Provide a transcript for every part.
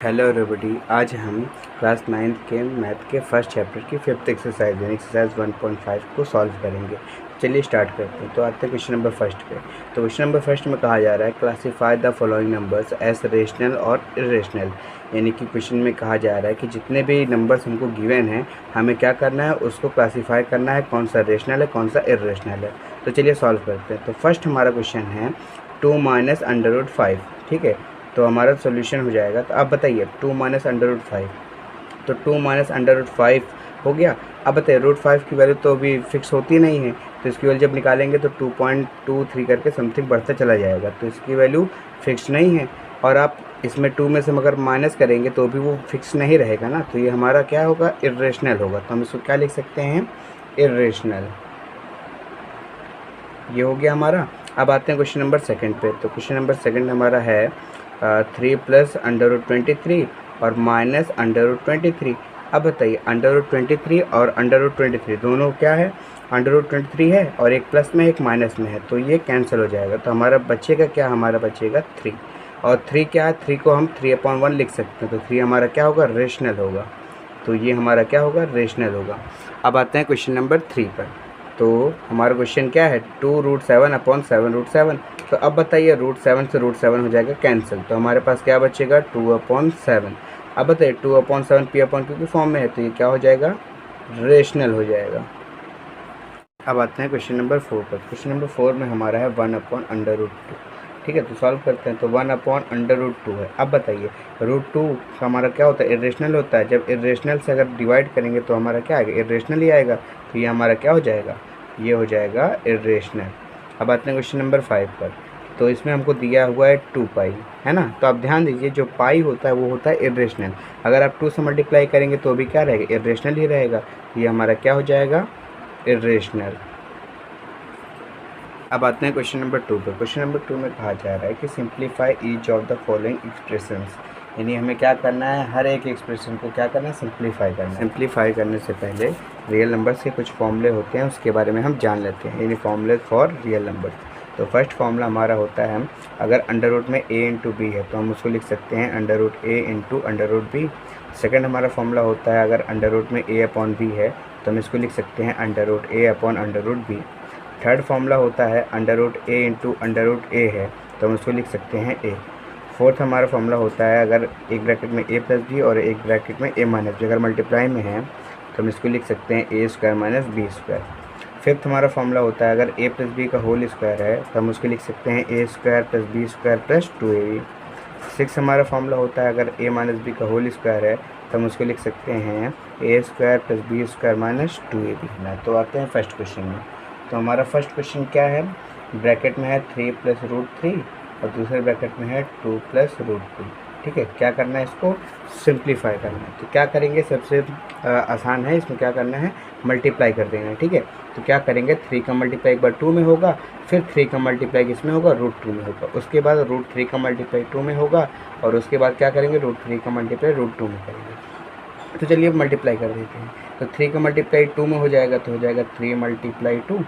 Hello everybody, आज हम class 9th के मैथ के फर्स्ट चैप्टर की फिफ्थ एक्सरसाइज यानी एक्सरसाइज 1.5 को सॉल्व करेंगे। चलिए स्टार्ट करते हैं। तो आते हैं क्वेश्चन नंबर फर्स्ट पे। तो क्वेश्चन नंबर फर्स्ट में कहा जा रहा है classify the following numbers as rational और इरेशनल। यानी कि क्वेश्चन में कहा जा रहा है कि जितने भी नंबर्स हमको गिवन हैं हमें क्या करना है, उसको क्लासीफाई करना है, कौन सा रेशनल है कौन सा इरेशनल है। तो चलिए सॉल्व करते हैं। तो फर्स्ट हमारा क्वेश्चन है 2 माइनस अंडर रूट 5। ठीक है, तो हमारा सोल्यूशन हो जाएगा। तो आप बताइए 2 माइनस अंडर रूट 5, तो 2 माइनस अंडर रूट 5 हो गया। अब बताइए रूट 5 की वैल्यू तो अभी फिक्स होती नहीं है, तो इसकी वैल्यू जब निकालेंगे तो 2.23 करके समथिंग बढ़ता चला जाएगा, तो इसकी वैल्यू फिक्स नहीं है। और आप इसमें 2 में से मगर माइनस करेंगे तो भी वो फिक्स नहीं रहेगा ना, तो ये हमारा क्या होगा, इरेशनल होगा। तो हम इसको क्या लिख सकते हैं, इरेशनल। ये हो गया हमारा। अब आते हैं क्वेश्चन नंबर सेकंड पे। तो क्वेश्चन नंबर सेकंड हमारा है 3 प्लस अंडर रूट 23 और माइनस अंडर रूट 23। अब बताइए अंडर रूट 23 और अंडर रूट 23 दोनों क्या है, अंडर रूट 23 है और एक प्लस में एक माइनस में है, तो ये कैंसिल हो जाएगा। तो हमारा बचेगा क्या, हमारा बचेगा 3। और 3 क्या है, 3 को हम 3/1 लिख सकते हैं। तो 3 हमारा क्या होगा, रेशनल होगा। तो ये हमारा क्या होगा, रेशनल होगा। अब आते हैं क्वेश्चन नंबर 3 पर। तो हमारा क्वेश्चन क्या है, 2√7/7√7। तो अब बताइए रूट 7 से रूट 7 हो जाएगा कैंसिल, तो हमारे पास क्या बचेगा, 2/7। अब बताइए 2/7 p/q की फॉर्म में है, तो ये क्या हो जाएगा, रेशनल हो जाएगा। अब आते हैं क्वेश्चन नंबर 4 पर। क्वेश्चन नंबर 4 में हमारा है 1/√2। ठीक है, तो सॉल्व करते हैं। तो 1/√2 है। अब बताइए रूट 2 का हमारा क्या होता है, इरेशनल होता है। जब इरेशनल से अगर डिवाइड करेंगे तो हमारा क्या आएगा, इरेशनल ही आएगा। तो ये हमारा क्या हो जाएगा, ये हो जाएगा इरेशनल। अब आते हैं क्वेश्चन नंबर 5 पर। तो इसमें हमको दिया हुआ है 2 पाई, है ना। तो आप ध्यान दीजिए जो पाई होता है वो होता है इरेशनल। अगर आप 2 से मल्टीप्लाई करेंगे तो भी क्या रहेगा, इरेशनल ही रहेगा। ये हमारा क्या हो जाएगा, इरेशनल। अब आते हैं क्वेश्चन नंबर 2 पर। क्वेश्चन नंबर 2 में कहा जा रहा है कि simplify each of the following expressions. यानी हमें क्या करना है, हर एक एक्सप्रेशन को क्या करना है, सिंप्लीफाई करना है। सिंप्लीफाई करने से पहले रियल नंबर्स के कुछ फॉर्मूले होते हैं, उसके बारे में हम जान लेते हैं, यानी फॉर्मूले फॉर रियल नंबर्स। तो फर्स्ट फॉर्मूला हमारा होता है, अगर अंडर रूट में a इंटू बी है तो हम उसको लिख सकते हैं under root a into under root b. Second हमारा फॉर्मूला होता है, अगर अंडर रूट में a/b है तो हम इसको लिख सकते हैं अंडर रूट a/अंडर रूट बी। थर्ड फॉर्मूला होता है, under root a into under root a है तो हम उसको लिख सकते हैं a। फोर्थ हमारा फॉर्मूला होता है, अगर एक ब्रैकेट में a प्लस बी और एक ब्रैकेट में a माइनस बी अगर मल्टीप्लाई में है तो हम इसको लिख सकते हैं a square minus B square. Fifth हमारा फॉर्मूला होता है, अगर a प्लस बी का होल स्क्वायर है तो हम उसको लिख सकते हैं a square plus b square plus 2ab। Six हमारा फॉर्मूला होता है, अगर a माइनस बी का होल स्क्वायर है तो हम उसको लिख सकते हैं a square plus b square minus 2ab। तो आते हैं फर्स्ट क्वेश्चन में। तो हमारा फर्स्ट क्वेश्चन क्या है, ब्रैकेट में है 3 प्लस रूट 3 और दूसरे ब्रैकेट में है 2 प्लस रूट 2। ठीक है, क्या करना है, इसको सिंप्लीफाई करना है। तो क्या करेंगे, सबसे आसान है, इसमें क्या करना है, मल्टीप्लाई कर देना है। ठीक है, तो क्या करेंगे, 3 का मल्टीप्लाई एक बार 2 में होगा, फिर 3 का मल्टीप्लाई किसमें होगा, रूट 2 में होगा, उसके बाद रूट 3 का मल्टीप्लाई 2 में होगा और उसके बाद क्या करेंगे, रूट 3 का मल्टीप्लाई रूट 2 में करेंगे। तो चलिए अब मल्टीप्लाई कर देते हैं। तो 3 का मल्टीप्लाई 2 में हो जाएगा तो हो जाएगा 3 मल्टीप्लाई 2।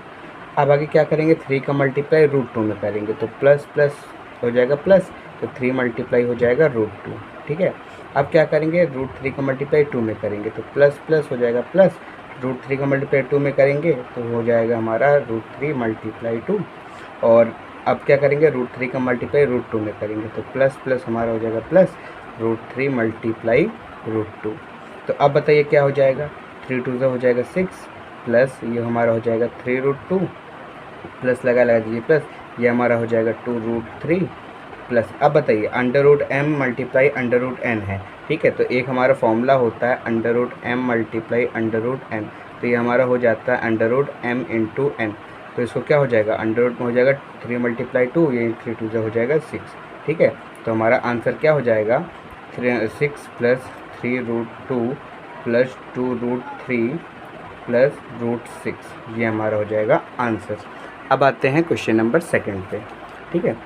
अब आगे क्या करेंगे, 3 का मल्टीप्लाई रूट 2 में करेंगे तो प्लस प्लस हो जाएगा प्लस, तो 3 मल्टीप्लाई हो जाएगा रूट 2। ठीक है, अब क्या करेंगे, रूट 3 का मल्टीप्लाई 2 में करेंगे तो प्लस प्लस हो जाएगा प्लस, रूट 3 का मल्टीप्लाई 2 में करेंगे तो हो जाएगा हमारा रूट 3 मल्टीप्लाई 2। और अब क्या करेंगे, रूट 3 का मल्टीप्लाई रूट 2 में करेंगे तो प्लस प्लस हमारा हो जाएगा प्लस, रूट 3 मल्टीप्लाई रूट 2। तो अब बताइए क्या हो जाएगा, 3 2 हो जाएगा 6 प्लस ये हमारा हो जाएगा 3 रूट 2 प्लस लगा दीजिए प्लस, ये हमारा हो जाएगा 2 रूट 3 प्लस। अब बताइए under root m multiply under root n है। ठीक है, तो एक हमारा फॉर्मूला होता है under root m multiply under root n, तो ये हमारा हो जाता है under root m into n। तो इसको क्या हो जाएगा, अंडर रूट में हो जाएगा 3 मल्टीप्लाई 2, ये 3 2 हो जाएगा 6। ठीक है, तो हमारा आंसर क्या हो जाएगा, 6 plus 3 root 2 plus 2 root 3 plus root 6, ये हमारा हो जाएगा आंसर। अब आते हैं क्वेश्चन नंबर सेकंड पे। ठीक है,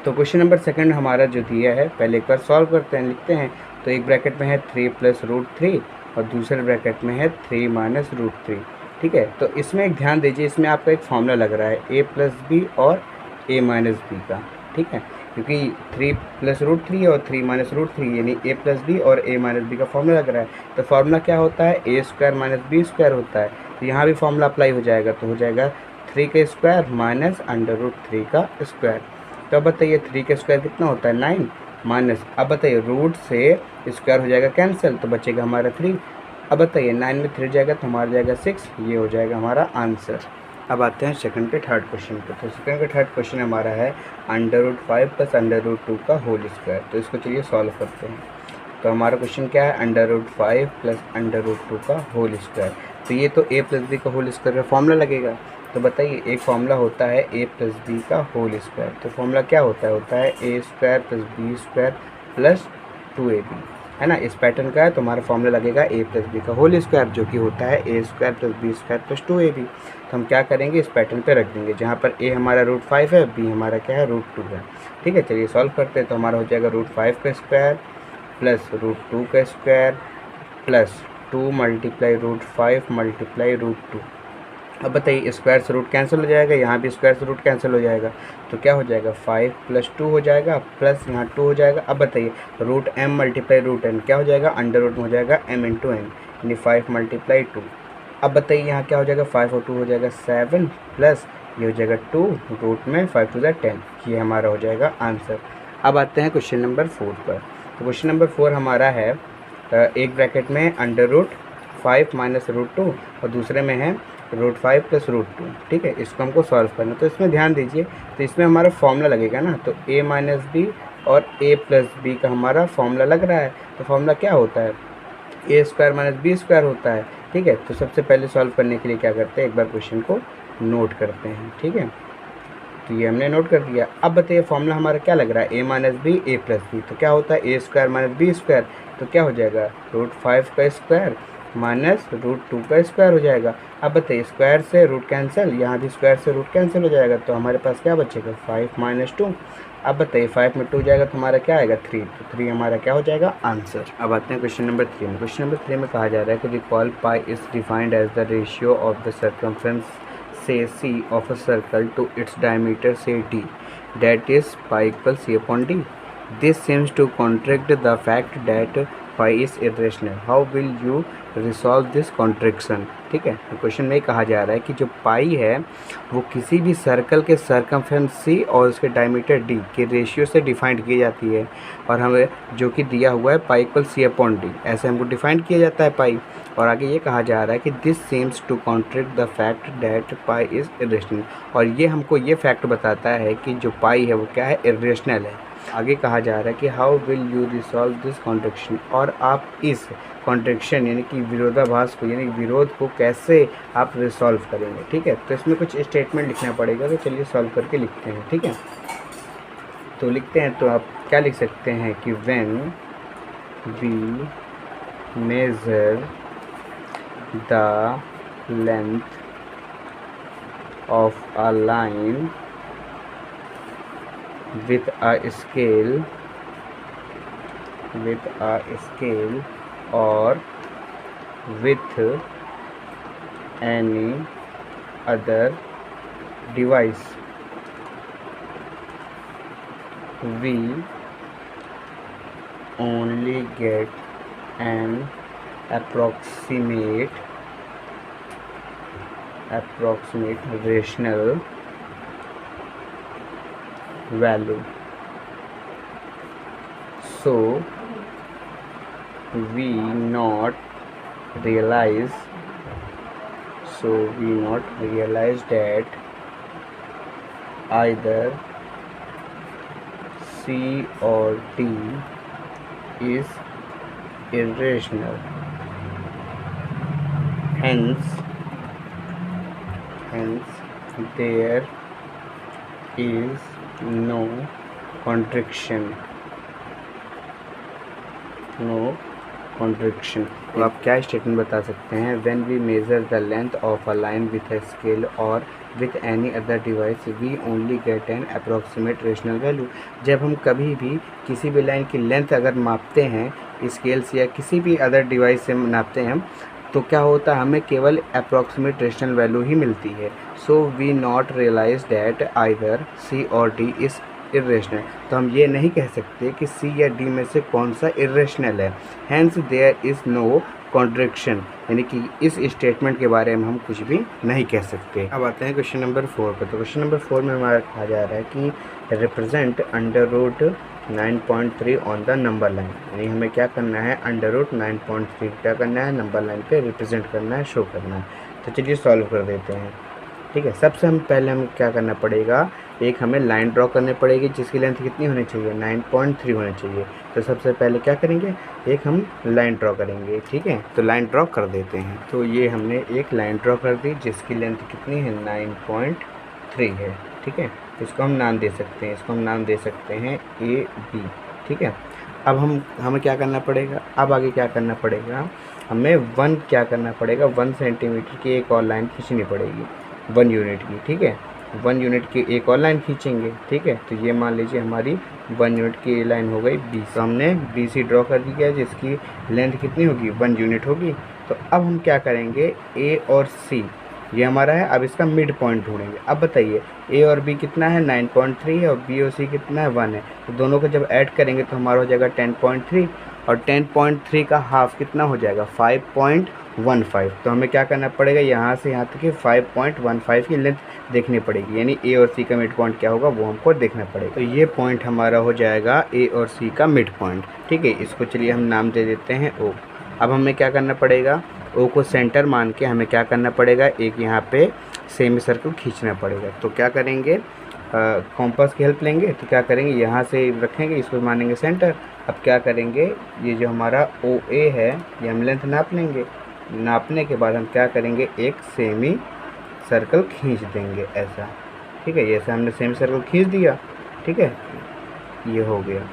तो क्वेश्चन नंबर सेकंड हमारा जो दिया है, पहले एक बार सॉल्व करते हैं, लिखते हैं। तो एक ब्रैकेट में है 3 प्लस रूट 3 और दूसरे ब्रैकेट में है 3 माइनस रूट 3। ठीक है, तो इसमें एक ध्यान दीजिए, इसमें आपका एक फॉर्मूला लग रहा है a प्लस बी और a माइनस बी का। ठीक है, क्योंकि 3 प्लस रूट 3 और 3 माइनस रूट 3 यानी a प्लस बी और a माइनस बी का फॉर्मूला लग रहा है। तो फार्मूला क्या होता है, a square minus B square होता है। तो यहाँ भी फॉर्मूला अप्लाई हो जाएगा, तो हो जाएगा 3 का स्क्वायर माइनस अंडर रूट 3 का स्क्वायर। तो अब बताइए 3 का स्क्वायर कितना होता है 9 माइनस, अब बताइए रूट से स्क्वायर हो जाएगा कैंसिल, तो बचेगा हमारा 3। अब बताइए 9 में 3 जाएगा तो हमारा जाएगा 6, ये हो जाएगा हमारा आंसर। अब आते हैं सेकंड पे थर्ड क्वेश्चन पे। तो सेकंड का थर्ड क्वेश्चन हमारा है under root 5 plus under root 2 का होल स्क्वायर। तो इसको चलिए सॉल्व करते हैं। तो हमारा क्वेश्चन क्या है, under root 5 plus under root 2 का होल स्क्वायर। तो ये तो a प्लस बी का होल स्क्वायर का फॉर्मूला लगेगा। तो बताइए एक फॉर्मूला होता है a प्लस बी का होल स्क्वायर। तो फॉर्मूला क्या होता है a square plus b square plus 2ab, है ना। इस पैटर्न का है तो हमारा फॉर्मूला लगेगा a प्लस बी का होल स्क्वायर, जो कि होता है a square plus b square plus 2ab। तो हम क्या करेंगे, इस पैटर्न पे रख देंगे, जहाँ पर a हमारा रूट 5 है, b हमारा क्या है रूट 2 है। ठीक है, चलिए सॉल्व करते हैं। तो हमारा हो जाएगा रूट 5 का स्क्वायर प्लस रूट 2 का square plus 2 multiply root 5 multiply root 2। अब बताइए स्क्वायर से रूट कैंसिल हो जाएगा, यहाँ भी स्क्वायर से रूट कैंसिल हो जाएगा, तो क्या हो जाएगा 5 प्लस 2 हो जाएगा प्लस यहाँ 2 हो जाएगा। अब बताइए root m multiply root n क्या हो जाएगा, अंडर रूट में हो जाएगा m इंटू n, यानी 5 मल्टीप्लाई 2। अब बताइए यहाँ क्या हो जाएगा, 5 और 2 हो जाएगा 7 प्लस ये हो जाएगा 2 रूट में 5 टू ज़ा 10, ये हमारा हो जाएगा आंसर। अब आते हैं क्वेश्चन नंबर 4 पर। तो क्वेश्चन नंबर 4 हमारा है एक ब्रैकेट में अंडर रूट 5 माइनस रूट 2 और दूसरे में है रूट 5 प्लस रूट 2। ठीक है, इसको हमको सॉल्व करना। तो इसमें ध्यान दीजिए, तो इसमें हमारा फॉर्मूला लगेगा ना, तो a माइनस बी और a प्लस बी का हमारा फॉर्मूला लग रहा है। तो फॉर्मूला क्या होता है, a square minus B square होता है। ठीक है, तो सबसे पहले सॉल्व करने के लिए क्या करते हैं, एक बार क्वेश्चन को नोट करते हैं। ठीक है, तो ये हमने नोट कर दिया। अब बताइए फॉर्मूला हमारा क्या लग रहा है, a minus B a plus b, तो क्या होता है a square minus B square, तो क्या हो जाएगा रूट 5 का स्क्वायर माइनस रूट 2 का स्क्वायर हो जाएगा। अब बताइए स्क्वायर से रूट कैंसिल, यहाँ भी स्क्वायर से रूट कैंसिल हो जाएगा, तो हमारे पास क्या बचेगा 5 माइनस 2। अब बताइए 5 में 2 जाएगा तो हमारा क्या आएगा 3, तो 3 हमारा क्या हो जाएगा आंसर। अब आते हैं क्वेश्चन नंबर 3 में। क्वेश्चन नंबर 3 में कहा जा रहा है कि recall pi is defined as the ratio of the circumference say c of a circle to its diameter say d, that is pi equals c upon d. This seems to contradict the fact that pi is irrational. How will you resolve this contradiction? ठीक है, तो question में कहा जा रहा है कि जो पाई है वो किसी भी सर्कल के सर्कमफ्रेंस सी और उसके डायमीटर डी के रेशियो से डिफाइंड की जाती है, और हमें जो कि दिया हुआ है pi equal c upon d, ऐसे हमको डिफाइंड किया जाता है पाई। और आगे ये कहा जा रहा है कि this seems to contract the fact that pi is irrational, और ये हमको ये फैक्ट बताता है कि जो पाई है वो क्या है, इरेशनल है। आगे कहा जा रहा है कि how will you resolve this contraction, और आप इस कॉन्ट्रैक्शन यानी कि विरोधाभास को यानी विरोध को कैसे आप रिसॉल्व करेंगे। ठीक है, तो इसमें कुछ स्टेटमेंट लिखना पड़ेगा, तो चलिए सॉल्व करके लिखते हैं। ठीक है, तो लिखते हैं, तो आप क्या लिख सकते हैं कि when we measure the length of a line with a scale or with any other device, we only get an approximate rational value. So we not realize that either C or D is irrational. Hence there is no contradiction. तो आप क्या statement बता सकते हैं, when we measure the length of a line with a scale और with any other device we only get an approximate rational value. जब हम कभी भी किसी भी लाइन की लेंथ अगर मापते हैं स्केल से या किसी भी अदर डिवाइस से नापते हैं हम, तो क्या होता है, हमें केवल अप्रॉक्सीमेट रेशनल वैल्यू ही मिलती है। So we not realise that either C और डी इज़ इर्रेशनल, तो हम ये नहीं कह सकते कि सी या डी में से कौन सा इर्रेशनल है। Hence there is no contradiction, यानी कि इस स्टेटमेंट के बारे में हम कुछ भी नहीं कह सकते। अब आते हैं क्वेश्चन नंबर 4 पर। तो क्वेश्चन नंबर 4 में हमारा कहा जा रहा है कि represent under root 9.3 on the number line, यानी हमें क्या करना है, अंडर रूट 9.3 क्या करना है, नंबर लाइन पे रिप्रेजेंट करना है, शो करना है। तो चलिए सॉल्व कर देते हैं। ठीक है, सबसे हम पहले हमें क्या करना पड़ेगा, एक हमें लाइन ड्रॉ करनी पड़ेगी जिसकी लेंथ कितनी होनी चाहिए, 9.3 होनी चाहिए। तो सबसे पहले क्या करेंगे, एक हम लाइन ड्रॉ करेंगे। ठीक है, तो लाइन ड्रॉ कर देते हैं। तो ये हमने एक लाइन ड्रॉ कर दी जिसकी लेंथ कितनी है, 9.3 है। ठीक है, इसको हम नाम दे सकते हैं, इसको हम नाम दे सकते हैं ए बी। ठीक है, अब हमें क्या करना पड़ेगा, अब आगे क्या करना पड़ेगा, हमें क्या करना पड़ेगा, 1 सेंटीमीटर की एक और लाइन खींचनी पड़ेगी, 1 यूनिट की। ठीक है, 1 यूनिट की एक और लाइन खींचेंगे। ठीक है, तो ये मान लीजिए हमारी 1 यूनिट की लाइन हो गई बी। तो हमने बी सी ड्रॉ कर दिया है जिसकी लेंथ कितनी होगी, 1 यूनिट होगी। तो अब हम क्या करेंगे, ए और सी ये हमारा है, अब इसका मिड पॉइंट ढूंढेंगे। अब बताइए ए और बी कितना है, 9.3 है, और बी और सी कितना है, 1 है। तो दोनों को जब ऐड करेंगे तो हमारा हो जाएगा 10.3, और 10.3 का हाफ कितना हो जाएगा, 5.15। तो हमें क्या करना पड़ेगा, यहाँ से यहाँ तक कि 5.15 की लेंथ देखनी पड़ेगी, यानी ए और सी का मिड पॉइंट क्या होगा वो हमको देखना पड़ेगा। तो ये पॉइंट हमारा हो जाएगा ए और सी का मिड पॉइंट। ठीक है, इसको चलिए हम नाम दे देते हैं ओ। अब हमें क्या करना पड़ेगा, ओ को सेंटर मान के हमें क्या करना पड़ेगा, एक यहाँ पे सेमी सर्कल खींचना पड़ेगा। तो क्या करेंगे, कॉम्पास की हेल्प लेंगे। तो क्या करेंगे, यहाँ से रखेंगे, इसको मानेंगे सेंटर। अब क्या करेंगे, ये जो हमारा ओ ए है ये हम लेंथ नाप लेंगे। नापने के बाद हम क्या करेंगे, एक सेमी सर्कल खींच देंगे ऐसा। ठीक है, ऐसा हमने सेमी सर्कल खींच दिया। ठीक है, ये हो गया।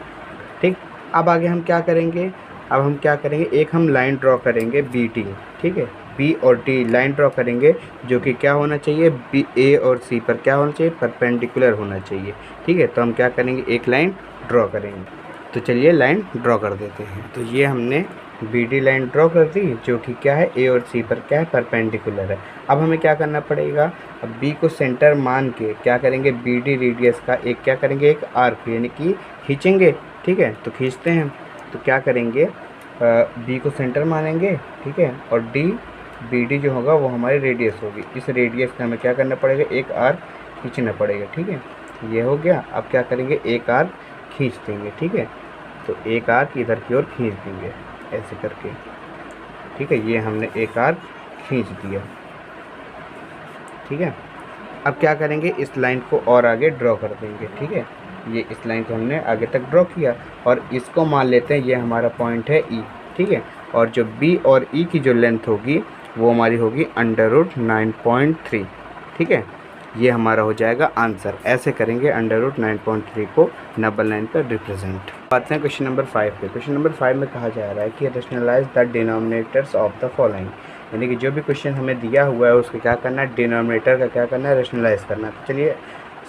ठीक, अब आगे हम क्या करेंगे, अब हम क्या करेंगे, एक हम लाइन ड्रॉ करेंगे बी टी। ठीक है, बी और टी लाइन ड्रॉ करेंगे जो कि क्या होना चाहिए, बी ए और सी पर क्या होना चाहिए, परपेंडिकुलर होना चाहिए। ठीक है, तो हम क्या करेंगे, एक लाइन ड्रॉ करेंगे। तो चलिए लाइन ड्रॉ कर देते हैं। तो ये हमने बी डी लाइन ड्रॉ कर दी जो कि क्या है, ए और सी पर क्या है, परपेंडिकुलर है। अब हमें क्या करना पड़ेगा, अब बी को सेंटर मान के क्या करेंगे, बी डी रेडियस का एक क्या करेंगे, एक आर्क यानी कि खींचेंगे। ठीक है, तो खींचते हैं। तो क्या करेंगे, बी को सेंटर मानेंगे। ठीक है, और डी बी डी जो होगा वो हमारी रेडियस होगी। इस रेडियस का हमें क्या करना पड़ेगा, एक आर्क खींचना पड़ेगा। ठीक है, ये हो गया। अब क्या करेंगे, एक आर्क खींच देंगे। ठीक है, तो एक आर्क इधर की ओर खींच देंगे ऐसे करके। ठीक है, ये हमने एक आर्क खींच दिया। ठीक है, अब क्या करेंगे, इस लाइन को और आगे ड्रॉ कर देंगे। ठीक है, ये इस लाइन को हमने आगे तक ड्रॉ किया और इसको मान लेते हैं ये हमारा पॉइंट है ई। ठीक है, और जो बी और ई की जो लेंथ होगी वो हमारी होगी अंडर रूट 9.3। ठीक है, ये हमारा हो जाएगा आंसर। ऐसे करेंगे अंडर रूट 9.3 को नंबर लाइन पर रिप्रेजेंट। आते हैं क्वेश्चन नंबर 5 पे। क्वेश्चन नंबर 5 में कहा जा रहा है कि rationalise the denominators of the following, यानी कि जो भी क्वेश्चन हमें दिया हुआ है उसको क्या करना है, डिनोमिनेटर का क्या करना है, रेशनलाइज करना है। तो चलिए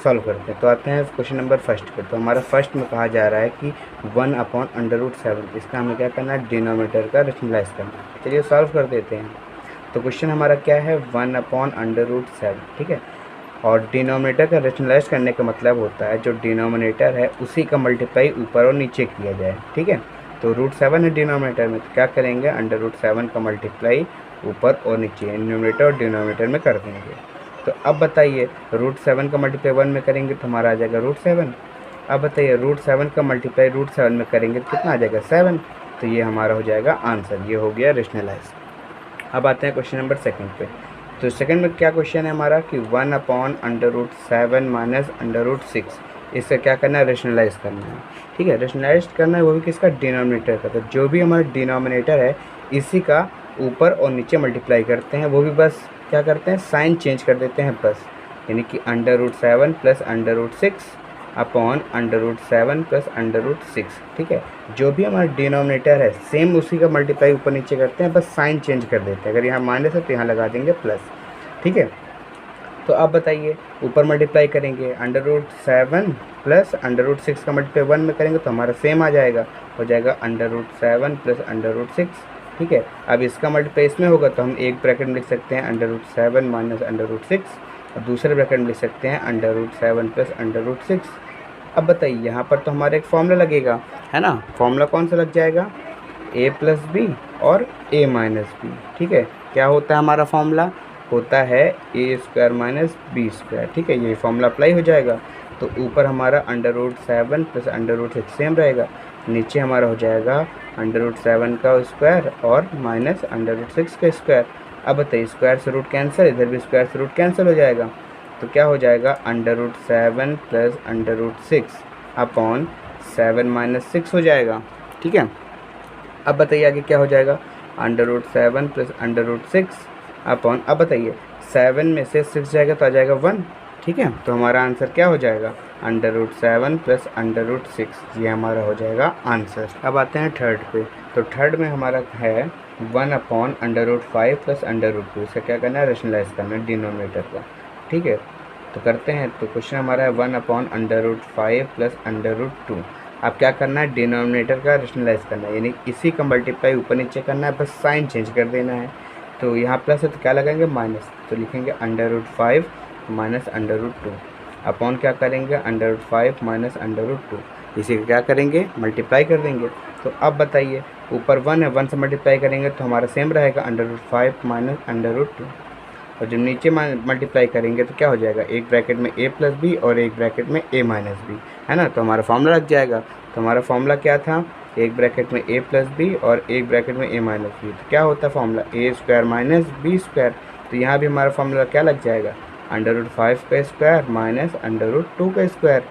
सॉल्व करते हैं। तो आते हैं क्वेश्चन नंबर फर्स्ट पे। तो हमारा फर्स्ट में कहा जा रहा है कि 1/√7, इसका हमें क्या करना है, डिनोमिनेटर का रेशनलाइज करना है। चलिए सॉल्व कर देते हैं। तो क्वेश्चन हमारा क्या है, 1/√7। ठीक है, और डिनोमिनेटर का रेशनलाइज करने का मतलब होता है जो डिनोमिनेटर है उसी का मल्टीप्लाई ऊपर और नीचे किया जाए। ठीक है, तो √7 है डिनोमिनेटर में, तो क्या करेंगे, अंडर√7 का मल्टीप्लाई ऊपर और नीचे न्यूमरेटर और डिनोमिनेटर में कर देंगे। तो अब बताइए √7 का मल्टीप्लाई 1 में करेंगे तो हमारा आ जाएगा √7। अब बताइए √7 का मल्टीप्लाई √7 में करेंगे तो कितना आ जाएगा, 7। तो ये हमारा हो जाएगा आंसर, ये हो गया रेशनलाइज। अब आते हैं क्वेश्चन नंबर सेकंड पे। तो सेकंड में क्या क्वेश्चन है हमारा कि 1/√7 माइनस अंडर√6, इससे क्या करना है, रेशनलाइज करना है। ठीक है, रेशनलाइज करना है वो भी किसका, डिनोमिनेटर का। तो जो भी हमारा डिनोमिनेटर है इसी का ऊपर और नीचे मल्टीप्लाई करते हैं, वो भी बस क्या करते हैं, साइन चेंज कर देते हैं बस, यानी कि अंडर√7 प्लस अंडर√6 अपॉन अंडर√7 प्लस अंडर√6। ठीक है, जो भी हमारा डिनोमिनेटर है सेम उसी का मल्टीप्लाई ऊपर नीचे करते हैं, बस साइन चेंज कर देते हैं। अगर यहाँ माइनस है तो यहाँ लगा देंगे प्लस। ठीक है, तो अब बताइए ऊपर मल्टीप्लाई करेंगे अंडर√7 प्लस अंडर√6 का मल्टीप्लाई 1 में करेंगे तो हमारा सेम आ जाएगा, हो जाएगा अंडर√7 प्लस अंडर√6। ठीक है, अब इसका मल्टीप्लाई इसमें होगा तो हम एक ब्रैकेट में लिख सकते हैं अंडर√7 माइनस अंडर√6 और दूसरे ब्रैकेट में लिख सकते हैं अंडर√7 प्लस अंडर√6। अब बताइए यहाँ पर तो हमारा एक फॉर्मूला लगेगा, है ना। फॉर्मूला कौन सा लग जाएगा, a प्लस बी और a माइनस बी। ठीक है, क्या होता है हमारा फॉर्मूला, होता है ए स्क्वायर माइनस बी स्क्वायर। ठीक है, ये फॉर्मूला अप्लाई हो जाएगा। तो ऊपर हमारा under root 7 plus under root 6 same रहेगा, नीचे हमारा हो जाएगा अंडर रूट 7 का स्क्वायर और माइनस अंडर रूट 6 का स्क्वायर। अब बताइए स्क्वायर से रूट कैंसिल, इधर भी स्क्वायर से रूट कैंसिल हो जाएगा। तो क्या हो जाएगा under root 7 plus under root 6 upon 7 minus 6 हो जाएगा। ठीक है, अब बताइए आगे क्या हो जाएगा, under root 7 plus under root 6 upon, अब बताइए 7 में से 6 जाएगा तो आ जाएगा 1। ठीक है, तो हमारा आंसर क्या हो जाएगा, under root 7 plus under root 6, ये हमारा हो जाएगा आंसर। अब आते हैं थर्ड पे। तो थर्ड में हमारा है 1 upon under root 5 plus under root 2। इसका क्या करना है, रेशनलाइज करना है डिनोमिनेटर का। ठीक है, तो करते हैं। तो क्वेश्चन हमारा है 1 upon under root 5 plus under root 2। अब क्या करना है, डिनोमिनेटर का रेशनलाइज करना है, यानी इसी का मल्टीप्लाई ऊपर नीचे करना है, बस साइन चेंज कर देना है। तो यहाँ प्लस है तो क्या लगाएंगे, माइनस, तो लिखेंगे under root 5 minus under root 2 upon क्या करेंगे, under root 5 minus under root 2। इसी का क्या करेंगे, मल्टीप्लाई कर देंगे। तो अब बताइए ऊपर 1 है, 1 से मल्टीप्लाई करेंगे तो हमारा सेम रहेगा under root 5 minus under root 2। और जब नीचे मल्टीप्लाई करेंगे तो क्या हो जाएगा, एक ब्रैकेट में a प्लस बी और एक ब्रैकेट में a माइनस बी, है ना। तो हमारा फॉर्मूला लग जाएगा। तो हमारा फॉर्मूला क्या था, एक ब्रैकेट में a प्लस बी और एक ब्रैकेट में a माइनस बी। तो क्या होता है formula, a square minus B square. तो यहाँ भी हमारा फॉर्मूला क्या लग जाएगा, अंडर रूट 5 का स्क्वायर माइनस अंडर रूट 2 का स्क्वायर।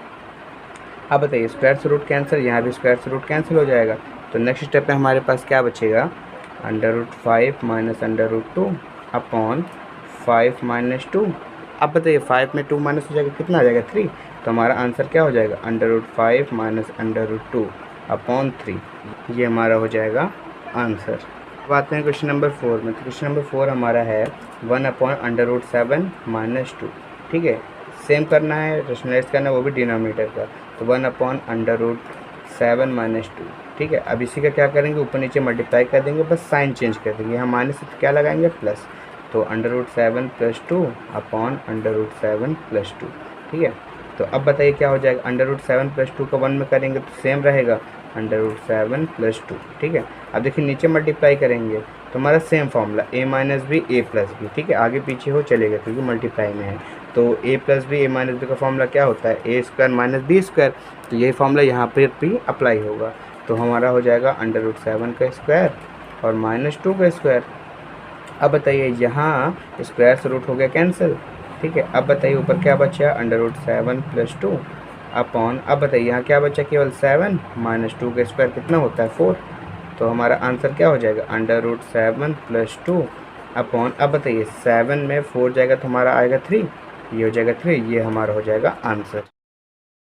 अब बताइए स्क्वायर से रूट कैंसिल, यहाँ भी स्क्वायर से रूट कैंसिल हो जाएगा। तो नेक्स्ट स्टेप में हमारे पास क्या बचेगा, under root 5 minus under root 2 upon 5 minus 2। अब बताइए 5 में 2 माइनस हो जाएगा, कितना आ जाएगा, 3। तो हमारा आंसर क्या हो जाएगा, under root 5 minus under root 2 upon 3, ये हमारा हो जाएगा आंसर। अब आते हैं क्वेश्चन नंबर 4 में। तो क्वेश्चन नंबर 4 हमारा है 1 अपॉन अंडर रूट 7 माइनस 2। ठीक है, सेम करना है, रेशनलाइज करना है, वो भी डिनोमिनेटर का। तो 1 अपॉन अंडर रूट 7 माइनस 2। ठीक है, अब इसी का क्या करेंगे, ऊपर नीचे मल्टीप्लाई कर देंगे, बस साइन चेंज कर देंगे। यहाँ माइनस से क्या लगाएंगे, प्लस। तो under root 7 plus 2 upon under root 7 plus 2। ठीक है, तो अब बताइए क्या हो जाएगा, अंडर रूट 7 प्लस 2 का 1 में करेंगे तो सेम रहेगा अंडर रूट 7 प्लस 2। ठीक है, अब देखिए नीचे मल्टीप्लाई करेंगे तो हमारा same formula a minus B a plus B. ठीक है, आगे पीछे हो चलेगा क्योंकि मल्टीप्लाई में है। तो a plus B a minus B का फॉर्मूला क्या होता है, a square minus B square. तो यही फॉर्मूला यहाँ पर भी अप्लाई होगा। तो हमारा हो जाएगा अंडर रूट 7 का स्क्वायर और माइनस 2 का स्क्वायर। अब बताइए यहाँ स्क्वायर से रूट हो गया कैंसिल। ठीक है, अब बताइए ऊपर क्या बचा, अंडर रूट 7 प्लस 2 अपॉन, अब बताइए यहाँ क्या बचा, केवल 7 माइनस 2 का स्क्वायर कितना होता है, 4। तो हमारा आंसर क्या हो जाएगा, अंडर रूट 7 प्लस 2 अपॉन, अब बताइए 7 में 4 जाएगा तो हमारा आएगा 3, ये हो जाएगा 3, ये हमारा हो जाएगा आंसर।